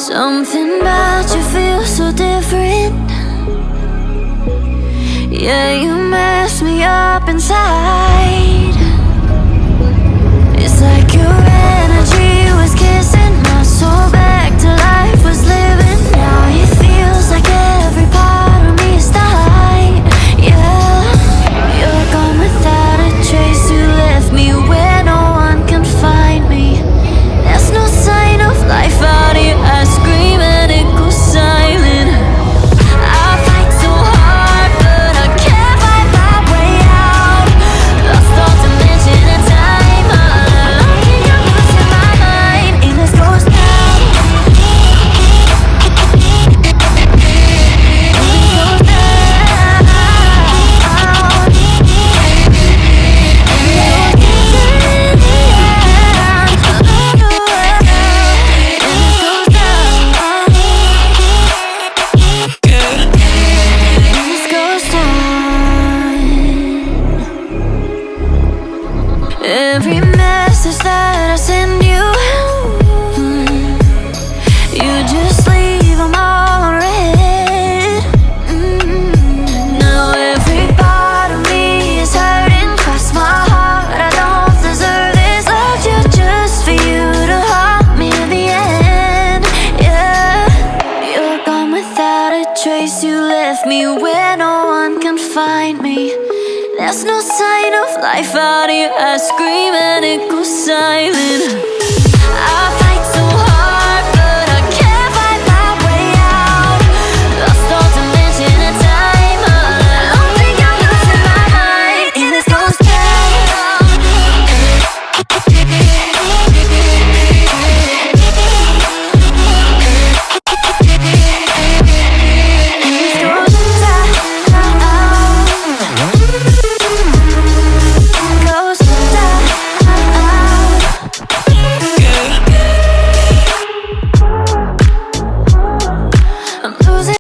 Something about you feels so different. Yeah, you mess me up inside. It's like your energy was kissing my soul back to life, was living. Now it feels like every part of me is dying. Yeah, you're gone without a trace. You left me where no one can find me. There's no sign of life out here. I scream and it goes silent. I fight so hard, but I can't find my way out. Lost all dimension and time. I think I'm losing my mind in this ghost town. Every message that I send you, you just leave them all on red. Now every part of me is hurting. Cross my heart, I don't deserve this. Loved you just for you to haunt me in the end. Yeah, you're gone without a trace. You left me where no one can find me. There's no sign of life out here. I scream and it goes silent. I